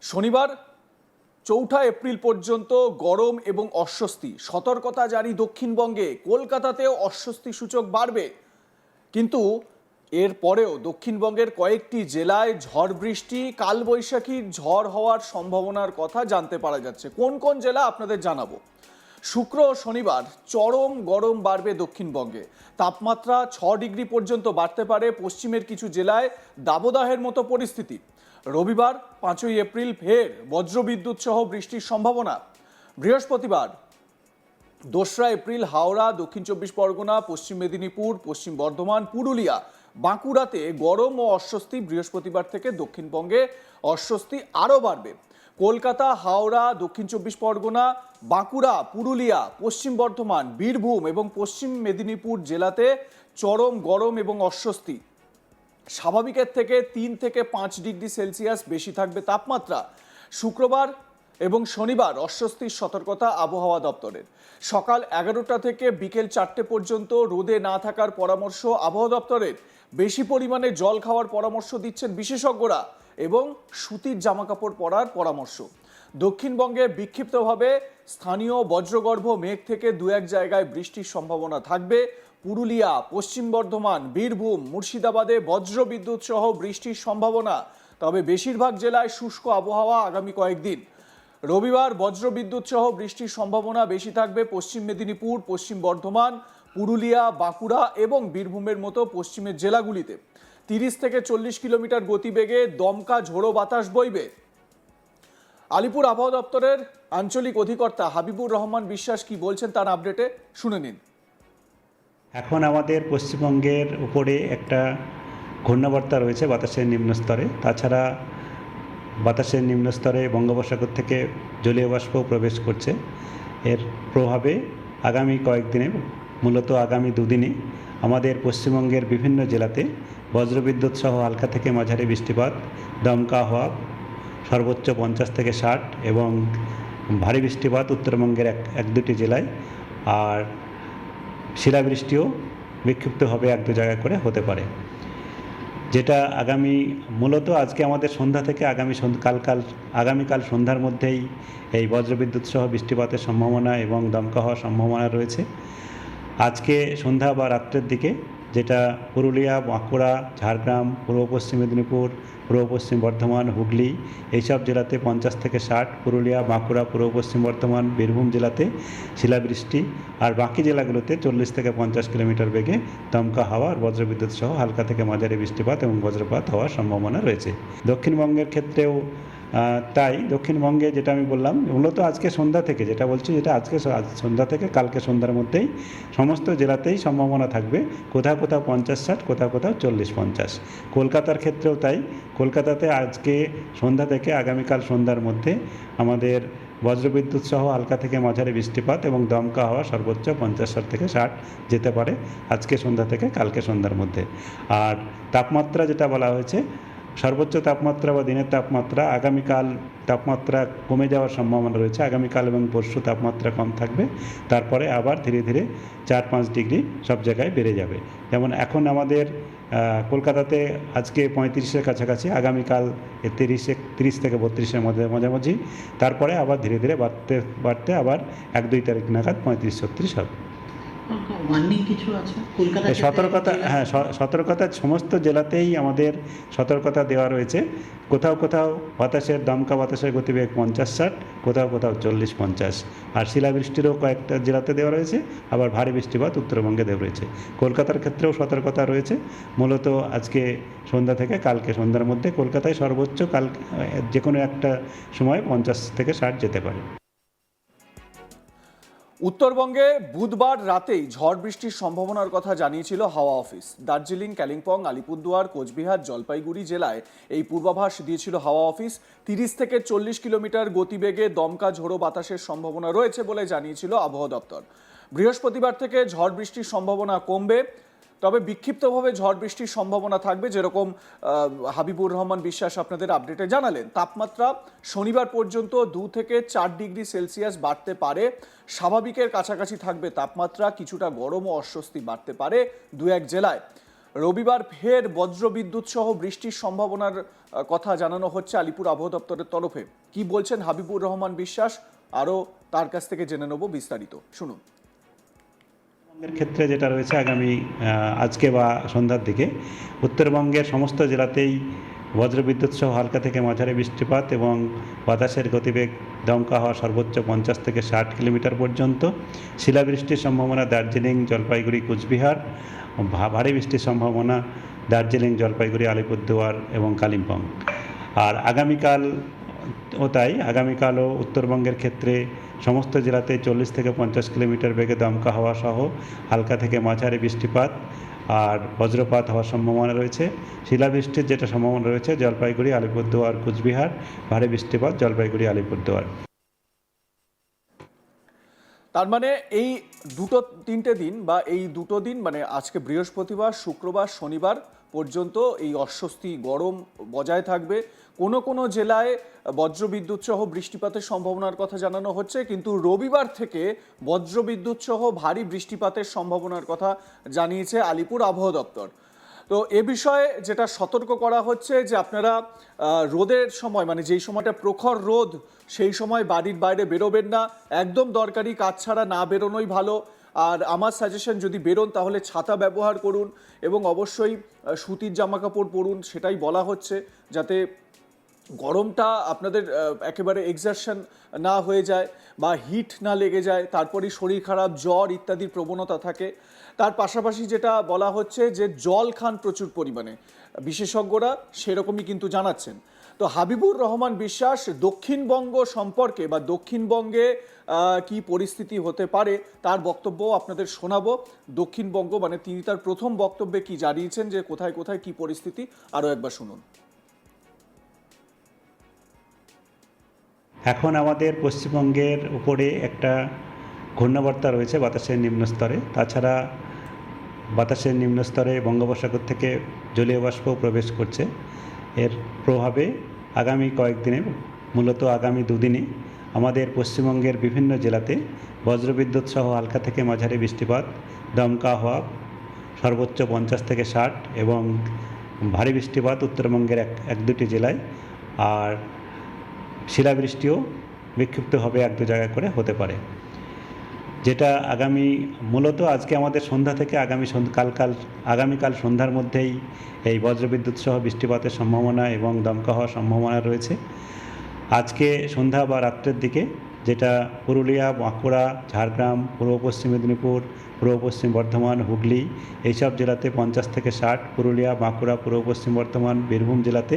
শনিবার ৪ঠা এপ্রিল পর্যন্ত গরম এবং অস্বস্তি, সতর্কতা জারি দক্ষিণবঙ্গে। কলকাতাতেও অস্বস্তি সূচক বাড়বে, কিন্তু এর পরেও দক্ষিণবঙ্গের কয়েকটি জেলায় ঝড় বৃষ্টি, কালবৈশাখীর ঝড় হওয়ার সম্ভাবনার কথা জানতে পারা যাচ্ছে। কোন কোন জেলা আপনাদের জানাবো। শুক্র ও শনিবার চরম গরম বাড়বে দক্ষিণবঙ্গে। তাপমাত্রা 6 ডিগ্রি পর্যন্ত বাড়তে পারে। পশ্চিমের কিছু জেলায় দাবদাহের মতো পরিস্থিতি। রবিবার 5ই এপ্রিল ফের বজ্রবিদ্যুৎ সহ বৃষ্টির সম্ভাবনা। বৃহস্পতিবার 2রা এপ্রিল হাওড়া, দক্ষিণ চব্বিশ পরগনা, পশ্চিম মেদিনীপুর, পশ্চিম বর্ধমান, পুরুলিয়া, বাঁকুড়াতে গরম ও অস্বস্তি। বৃহস্পতিবার থেকে দক্ষিণবঙ্গে অস্বস্তি আরও বাড়বে। কলকাতা, হাওড়া, দক্ষিণ চব্বিশ পরগনা, বাঁকুড়া, পুরুলিয়া, পশ্চিম বর্ধমান, বীরভূম এবং পশ্চিম মেদিনীপুর জেলাতে চরম গরম এবং অস্বস্তি। স্বাভাবিকের থেকে 3 থেকে 5 ডিগ্রি সেলসিয়াস বেশি থাকবে তাপমাত্রা। শুক্রবার এবং শনিবার অস্বস্তির সতর্কতা আবহাওয়া দপ্তরের। সকাল 11টা থেকে বিকেল 4টে পর্যন্ত রোদে না থাকার পরামর্শ আবহাওয়া দপ্তরের। বেশি পরিমাণে জল খাওয়ার পরামর্শ দিচ্ছেন বিশেষজ্ঞরা এবং সুতির জামাকাপড় পরার পরামর্শ। দক্ষিণবঙ্গে বিক্ষিপ্তভাবে স্থানীয় বজ্রগর্ভ মেঘ থেকে 2-1 জায়গায় বৃষ্টির সম্ভাবনা থাকবে। পুরুলিয়া, পশ্চিম বর্ধমান, বীরভূম, মুর্শিদাবাদে বজ্রবিদ্যুৎ সহ বৃষ্টির সম্ভাবনা। তবে বেশিরভাগ জেলায় শুষ্ক আবহাওয়া আগামী কয়েকদিন। রবিবার বজ্রবিদ্যুৎ সহ বৃষ্টির সম্ভাবনা বেশি থাকবে পশ্চিম মেদিনীপুর, পশ্চিম বর্ধমান, পুরুলিয়া, বাঁকুড়া এবং বীরভূমের মতো পশ্চিমের জেলাগুলিতে। 30 থেকে 40 কিলোমিটার গতিবেগে দমকা ঝোড়ো বাতাস বইবে। আলিপুর আবহাওয়া দপ্তরের আঞ্চলিক অধিকর্তা হাবিবুর রহমান বিশ্বাস কি বলছেন তার আপডেটে শুনে নিন। এখন আমাদের পশ্চিমবঙ্গের উপরে একটা ঘূর্ণাবর্তা রয়েছে বাতাসের নিম্নস্তরে। তাছাড়া বাতাসের নিম্নস্তরে বঙ্গোপসাগর থেকে জলীয় বাষ্প প্রবেশ করছে। এর প্রভাবে আগামী কয়েকদিনে, মূলত আগামী দুদিনে আমাদের পশ্চিমবঙ্গের বিভিন্ন জেলাতে বজ্রবিদ্যুৎ সহ হালকা থেকে মাঝারি বৃষ্টিপাত, দমকা হওয়া, সর্বোচ্চ 50 থেকে 60 এবং ভারী বৃষ্টিপাত উত্তরবঙ্গের এক দুটি জেলায়, আর শিলাবৃষ্টিও বিক্ষিপ্তভাবে 1-2 জায়গায় করে হতে পারে। যেটা আগামী, মূলত আজকে আমাদের সন্ধ্যা থেকে আগামীকাল সন্ধ্যার মধ্যেই এই বজ্রবিদ্যুৎ সহ বৃষ্টিপাতের সম্ভাবনা এবং দমকা হওয়ার সম্ভাবনা রয়েছে। আজকে সন্ধ্যা বা রাত্রের দিকে যেটা পুরুলিয়া, বাঁকুড়া, ঝাড়গ্রাম, পূর্ব পশ্চিম মেদিনীপুর, পূর্ব পশ্চিম বর্ধমান, হুগলি এইসব জেলাতে 50 থেকে 60, পুরুলিয়া, বাঁকুড়া, পূর্ব পশ্চিম বর্ধমান, বীরভূম জেলাতে শিলাবৃষ্টি, আর বাকি জেলাগুলোতে 40 থেকে 50 কিলোমিটার বেগে দমকা হাওয়া আর বজ্রবিদ্যুৎ সহ হালকা থেকে মাঝারি বৃষ্টিপাত এবং বজ্রপাত হওয়ার সম্ভাবনা রয়েছে। দক্ষিণবঙ্গের ক্ষেত্রেও তাই। দক্ষিণবঙ্গে যেটা আমি বললাম, মূলত আজকে সন্ধ্যা থেকে যেটা বলছি, যেটা আজকে সন্ধ্যা থেকে কালকে সন্ধ্যার মধ্যেই সমস্ত জেলাতেই সম্ভাবনা থাকবে। কোথাও কোথাও 50-60, কোথাও কোথাও 40-50। কলকাতার ক্ষেত্রেও তাই। কলকাতাতে আজকে সন্ধ্যা থেকে আগামীকাল সন্ধ্যার মধ্যে আমাদের বজ্রবিদ্যুৎ সহ হালকা থেকে মাঝারি বৃষ্টিপাত এবং দমকা হওয়া সর্বোচ্চ 50 থেকে 60 যেতে পারে আজকে সন্ধ্যা থেকে কালকে সন্ধ্যার মধ্যে। আর তাপমাত্রা যেটা বলা হয়েছে, সর্বোচ্চ তাপমাত্রা বা দিনের তাপমাত্রা, আগামীকাল তাপমাত্রা কমে যাওয়ার সম্ভাবনা রয়েছে। আগামীকাল এবং পরশু তাপমাত্রা কম থাকবে, তারপরে আবার ধীরে ধীরে 4-5 ডিগ্রি সব জায়গায় বেড়ে যাবে। যেমন এখন আমাদের কলকাতাতে আজকে 35-এর কাছাকাছি, আগামীকাল 30 থেকে 32-এর মাঝামাঝি, তারপরে আবার ধীরে ধীরে বাড়তে বাড়তে আবার 1-2 তারিখ নাগাদ 35-36 হবে। সতর্কতা সমস্ত জেলাতেই আমাদের সতর্কতা দেওয়া রয়েছে। কোথাও কোথাও দমকা বাতাসের গতিবেগ 50-60, কোথাও কোথাও 40-50, আর শিলাবৃষ্টিরও কয়েকটা জেলাতে দেওয়া রয়েছে। আবার ভারী বৃষ্টিপাত উত্তরবঙ্গে দেওয়া রয়েছে। কলকাতার ক্ষেত্রেও সতর্কতা রয়েছে। মূলত আজকে সন্ধ্যা থেকে কালকে সন্ধ্যার মধ্যে কলকাতায় সর্বোচ্চ যে কোনো একটা সময় 50 থেকে 60 যেতে পারে। উত্তরবঙ্গে বুধবার রাতেই ঝড় বৃষ্টির সম্ভাবনার কথা জানিয়েছিল হাওয়া অফিস। দার্জিলিং, কালিম্পং, আলিপুরদুয়ার, কোচবিহার, জলপাইগুড়ি জেলায় এই পূর্বাভাস দিয়েছিল হাওয়া অফিস। 30 থেকে 40 কিলোমিটার গতিবেগে দমকা ঝোড়ো বাতাসের সম্ভাবনা রয়েছে বলে জানিয়েছিল আবহাওয়া দপ্তর। বৃহস্পতিবার থেকে ঝড় বৃষ্টির সম্ভাবনা কমবে, তবে বিক্ষিপ্তভাবে ঝড় বৃষ্টির সম্ভাবনা থাকবে, যেরকম হাবিবুর রহমান বিশ্বাস আপনাদের আপডেটে জানালেন। তাপমাত্রা শনিবার পর্যন্ত 2 থেকে 4 ডিগ্রি সেলসিয়াস বাড়তে পারে। স্বাভাবিকের কাছাকাছি থাকবে তাপমাত্রা। কিছুটা গরম ও অস্বস্তি বাড়তে পারে 2-1 জেলায়। রবিবার ফের বজ্রবিদ্যুৎ সহ বৃষ্টির সম্ভাবনার কথা জানানো হচ্ছে আলিপুর আবহাওয়া দপ্তরের তরফে। কি বলছেন হাবিবুর রহমান বিশ্বাস, আরও তার কাছ থেকে জেনে নেব বিস্তারিত, শুনুন। উত্তরবঙ্গের ক্ষেত্রে যেটা রয়েছে আগামী আজকে বা সন্ধ্যার দিকে উত্তরবঙ্গের সমস্ত জেলাতেই বজ্রবিদ্যুৎ সহ হালকা থেকে মাঝারি বৃষ্টিপাত এবং বাতাসের গতিবেগ দমকা হওয়া সর্বোচ্চ 50 থেকে 60 কিলোমিটার পর্যন্ত। শিলাবৃষ্টির সম্ভাবনা দার্জিলিং, জলপাইগুড়ি, কুচবিহার। ভারী বৃষ্টির সম্ভাবনা দার্জিলিং, জলপাইগুড়ি, আলিপুরদুয়ার এবং কালিম্পং। আর আগামীকালও উত্তরবঙ্গের ক্ষেত্রে সমস্ত জেলাতে 40 থেকে 50 কিলোমিটার বেগে দমকা হাওয়া সহ হালকা থেকে মাঝারি বৃষ্টিপাত আর বজ্রপাত হওয়ার সম্ভাবনা রয়েছে। শিলাবৃষ্টির যেটা সম্ভাবনা রয়েছে জলপাইগুড়ি, আলিপুরদুয়ার, কুচবিহার। ভারী বৃষ্টিপাত জলপাইগুড়ি, আলিপুরদুয়ার। তার মানে এই তিনটে দিন বা এই দুটো দিন মানে আজকে বৃহস্পতিবার, শুক্রবার, শনিবার পর্যন্ত এই অস্বস্তি গরম বজায় থাকবে। কোনো কোনো জেলায় বজ্রবিদ্যুৎ সহ বৃষ্টিপাতের সম্ভাবনার কথা জানানো হচ্ছে, কিন্তু রবিবার থেকে বজ্রবিদ্যুৎ সহ ভারী বৃষ্টিপাতের সম্ভাবনার কথা জানিয়েছে আলিপুর আবহাওয়া দপ্তর। তো এ বিষয়ে যেটা সতর্ক করা হচ্ছে যে আপনারা রোদের সময় মানে যেই সময়টা প্রখর রোদ সেই সময় বাড়ির বাইরে বেরোবেন না, একদম দরকারি কাজ ছাড়া না বেরোনোই ভালো। আর আমার সাজেশন, যদি বেরোন তাহলে ছাতা ব্যবহার করুন এবং অবশ্যই সুতির জামা কাপড় পরুন, সেটাই বলা হচ্ছে, যাতে গরমটা আপনাদের একেবারে এক্সারশন না হয়ে যায় বা হিট না লেগে যায়, তারপরেই শরীর খারাপ, জ্বর ইত্যাদির প্রবণতা থাকে। তার পাশাপাশি যেটা বলা হচ্ছে যে জল খান প্রচুর পরিমাণে, বিশেষজ্ঞরা সেরকমই কিন্তু জানাচ্ছেন। তো হাবিবুর রহমান বিশ্বাস দক্ষিণবঙ্গ সম্পর্কে বা দক্ষিণবঙ্গে কি পরিস্থিতি হতে পারে তার বক্তব্য আপনাদের শোনাবো। দক্ষিণবঙ্গ মানে তিনি তার প্রথম বক্তব্যে কি জানিয়েছেন, যে কোথায় কোথায় কি পরিস্থিতি, আরও একবার শুনুন। এখন আমাদের পশ্চিমবঙ্গের উপরে একটা ঘূর্ণাবর্তা রয়েছে বাতাসের নিম্নস্তরে। তাছাড়া বাতাসের নিম্নস্তরে বঙ্গোপসাগর থেকে জলীয় বাষ্প প্রবেশ করছে। এর প্রভাবে আগামী কয়েকদিনে, মূলত আগামী দুদিনে আমাদের পশ্চিমবঙ্গের বিভিন্ন জেলাতে বজ্রবিদ্যুৎ সহ হালকা থেকে মাঝারি বৃষ্টিপাত, দমকা হওয়া সর্বোচ্চ 50 থেকে 60 এবং ভারী বৃষ্টিপাত উত্তরবঙ্গের এক দুটি জেলায়। আর শিলাবৃষ্টিও বিক্ষিপ্তভাবে এক দু জায়গায় করে হতে পারে, যেটা মূলত আজকে আমাদের সন্ধ্যা থেকে আগামীকাল সন্ধ্যার মধ্যেই এই বজ্রবিদ্যুৎ সহ বৃষ্টিপাতের সম্ভাবনা এবং দমকা হওয়ার সম্ভাবনা রয়েছে। আজকে সন্ধ্যা বা রাত্রের দিকে যেটা পুরুলিয়া, বাঁকুড়া, ঝাড়গ্রাম, পূর্ব পশ্চিম মেদিনীপুর, পূর্ব পশ্চিম বর্ধমান, হুগলি এইসব জেলাতে 50 থেকে 60, পুরুলিয়া, বাঁকুড়া, পূর্ব পশ্চিম বর্ধমান, বীরভূম জেলাতে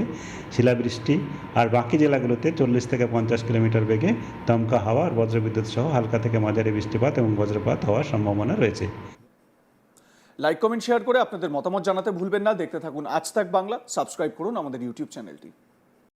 শিলাবৃষ্টি, আর বাকি জেলাগুলোতে 40 থেকে 50 কিলোমিটার বেগে দমকা হাওয়া আর বজ্রবিদ্যুৎ সহ হালকা থেকে মাঝারি বৃষ্টিপাত এবং বজ্রপাত হওয়ার সম্ভাবনা রয়েছে। লাইক, কমেন্ট, শেয়ার করে আপনাদের মতামত জানাতে ভুলবেন না। দেখতে থাকুন আজ তাক বাংলা, সাবস্ক্রাইব করুন আমাদের ইউটিউব চ্যানেলটি।